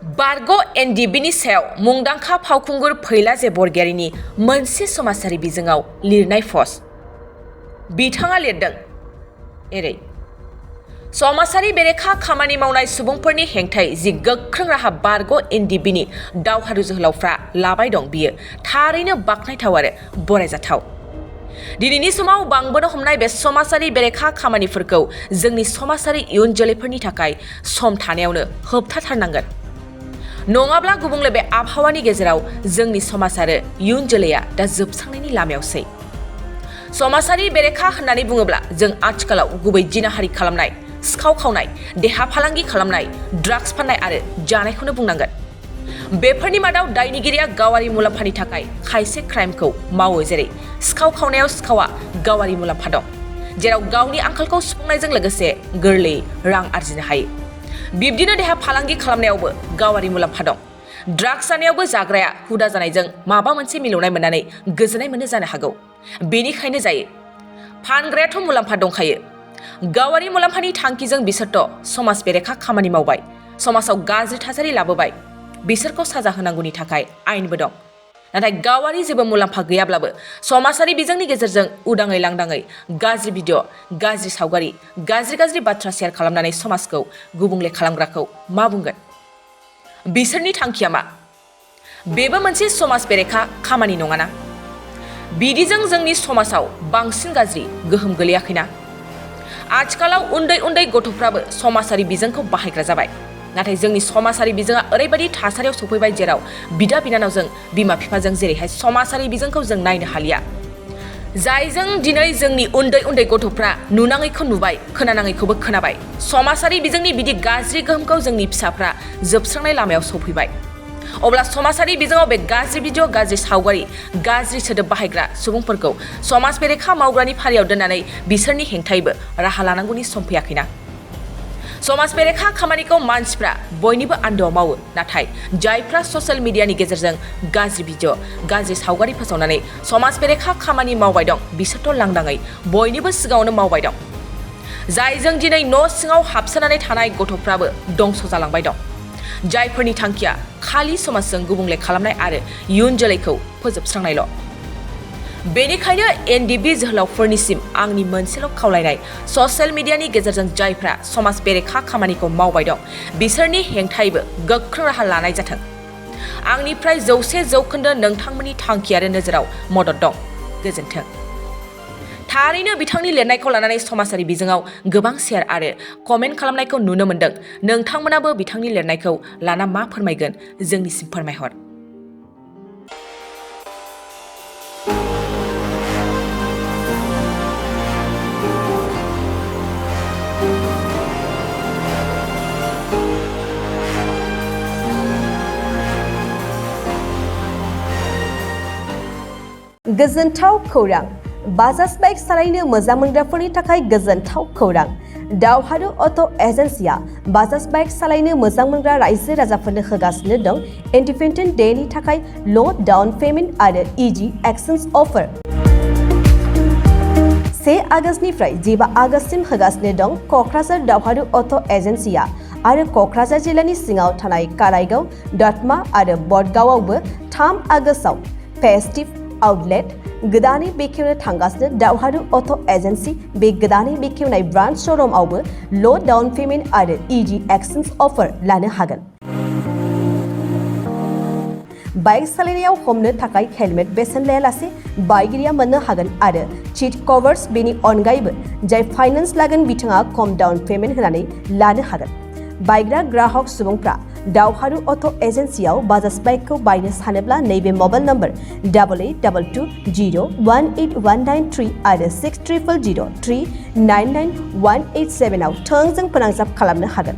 बरगय एनडीबीनि सायाव मुंदांखा फावखुंगुर फैलाजे बरगयारिनि मोनसे समाजारि बिजोङाव लिरनाय पस्ट बिथाङा लिरदों एरै समाजारि बेरेखा खामानि मावनाय सुबुंफोरनि हेंथायै जि गोख्रों राहा बरगय एनडीबीनि दावहारु जोहोलावफ्रा लाबाय दं बियो थारैनो बाखनायथाव आरो बरायजाथाव। दिनैनि समाव बांबोनो हमनाय बे समाजारि बेरेखा खामानिफोरखौ जोंनि समाजारि इयुन जोलैफोरनि थाखाय सम थानायावनो होबथाथारनांगोन। नङाब्ला गुबुंले बे आबहावानि गेजेराव जोंनि समाज आरो इयुन जोलैया दा जोबस्रांनायनि लामायावसै। समाजारि बेरेखा होननानै बुङोब्ला जों आथिखालाव गुबै जिनाहारि खालामनाय, सिखाव खावनाय, देहा फालांगि खालामनाय, ड्राग्स फाननाय आरो जानायखौनो बुंनांगोन। बेफोरनि मादाव दायनिगिरिया गावारि मुलाम्फानि थाखाय खायसे क्राइमखौ मावो, जेरै सिखाव खावनायाव सिखावआ गावारि मुलाम्फा दं, जेराव गावनि आंखालखौ सुफुंनायजों लोगोसे गोरलैयै रां आरजिनो हायो। बिब्दिनो देहा फालांगि खालामनायावबो गावारि मुलाम्फा दं। ड्राग्स जानायावबो जाग्राया हुदा जानायजों माबा मोनसे मिलौनाय मोननानै गोजोननाय मोनो जानो हागौ, बेनिखायनो जायो। फानग्रायाथ' मुलाम्फा दंखायो। गावारि मुलाम्फानि थांखिजों बिसोरथ' समाज बेरेखा खामानि मावबाय, समाजाव गाज्रि थासारि लाबोबाय। बिसोरखौ साजा होनांगौनि थाखाय आयेनबो दं। नाथाय गावारि जेबो मुलाम्फा गैयाब्लाबो समाजारि बिजोंनि गेजेरजों उदाङै लांदाङै गाज्रि भिडिअ', गाज्रि सावगारि, गाज्रि बाथ्रा शेयार खालामनानै समाजखौ गुबुंले खालामग्राखौ मा बुंगोन? बिसोरनि थांखिया मा? बेबो मोनसे समाज बेरेखा खामानि नङाना? बिदिजों जोंनि समाजाव बांसिन गाज्रि गोहोम गोलैयाखैना? आथिखालाव उन्दै गथ'फ्राबो समाजारि बिजोंखौ बाहायग्रा जाबाय। नाथाय जोंनि समाजारि बिजोङा ओरैबायदि थासारियाव सफैबाय जेराव बिदा बिनानावजों, बिमा बिफाजों जेरैहाय समाजारि बिजोंखौ जों नायनो हालिया। जायजों दिनै जोंनि उन्दै गथ'फ्रा नुनाङैखौ नुबाय, खोनानाङैखौबो खोनाबाय। समाजारि बिजोंनि बिदि गाज्रि गोहोमखौ जोंनि फिसाफ्रा जोबस्रांनाय लामायाव सफैबाय। अब्ला समाजारि बिजोङाव बे गाज्रि भिडिअ', गाज्रि सावगारि, गाज्रि सोदोब बाहायग्रा सुबुंफोरखौ समाज बेरेखा मावग्रानि फारियाव दोननानै बिसोरनि हेंथायैबो राहा लानांगौनि सम फैयाखैना? समाज बेरेखा खामानिखौ मानसिफ्रा बयनिबो आन्दोआव मावो, नाथाय जायफ्रा ससियेल मिडियानि गेजेरजों गाज्रि भिडिअ', गाज्रि सावगारि फोसावनानै समाज बेरेखा खामानि मावबाय दं बिसोरथ' लांदाङै बयनिबो सिगाङावनो मावबाय दं। जायजों दिनै न' सिङाव हाबसोनानै थानाय गथ'फ्राबो दंस' जालांबाय दं। जायफोरनि थांखिया खालि समाजजों गुबुंले खालामनाय आरो इयुन जोलैखौ फोजोबस्रांनायल'। बेनिखायनो एनडीबी जोहोलावफोरनिसिम आंनि मोनसेल' खावलायनाय, ससियेल मिडियानि गेजेरजों जायफ्रा समाज बेरेखा खामानिखौ मावबाय दं बिसोरनि हेंथायैबो गोख्रों राहा लानाय जाथों। आंनिफ्राय 100% नोंथांमोननि थांखि आरो नोजोराव मदद दं। गोजोन्थों। थारैनो बिथांनि लिरनायखौ लानानै समाजारि बिजोङाव गोबां शेयार आरो कमेन्ट खालामनायखौ नुनो मोन्दों। नोंथांमोनाबो बिथांनि लिरनायखौ लाना मा फोरमायगोन जोंनिसिम फोरमायहर। गोजोनथाव खौरां! बाजाज बाइक सालायनो मोजां मोनग्राफोरनि थाखाय गोजोनथाव खौरां। दावहारु अट' एजेन्सिया बाजाज बाइक सालायनो मोजां मोनग्रा रायजो राजाफोरनो होगासिनो दं इन्डिपेन्डेन्ट डेनि थाखाय ल' डाउन पेमेन्ट आरो इजि एक्सचेन्ज अफार। 1 आगस्तनिफ्राय 15 आगस्तसिम होगासिनो दं क'क्राझार दावहारु अट' एजेन्सिया आरो क'क्राझार जिल्लानि सिङाव थानाय कारायगाव, दतमा आरो बडगावआवबो 3 आगस्टआव फेस्टिभ आउटलेट गोदानै बेखेवनो थांगासिनो दावहारु अट' एजेन्सि। बे गोदानै बेखेवनाय ब्रान्च श'रुमआवबो ल' डाउन पेमेन्ट आरो इजि एक्सचेन्ज अफार लानो हागोन। बाइक सालायनायाव हमनो थाखाय हेलमेट बेसेन लायालासे बाइगिरिया मोननो हागोन आरो सीट कभार्स। बेनि अनगायैबो जाय फाइनेन्स लागोन बिथाङा खम डाउन पेमेन्ट होनानै लानो हागोन। बायग्रा ग्राहक सुबुंफ्रा दावहारु अट' एजेन्सियाव बाजाज बाइकखौ बायनो सानोब्ला नैबे मबाइल नम्बर 8822018193 आरो 600003991187 आव थोंजों फोनांजाब खालामनो हागोन।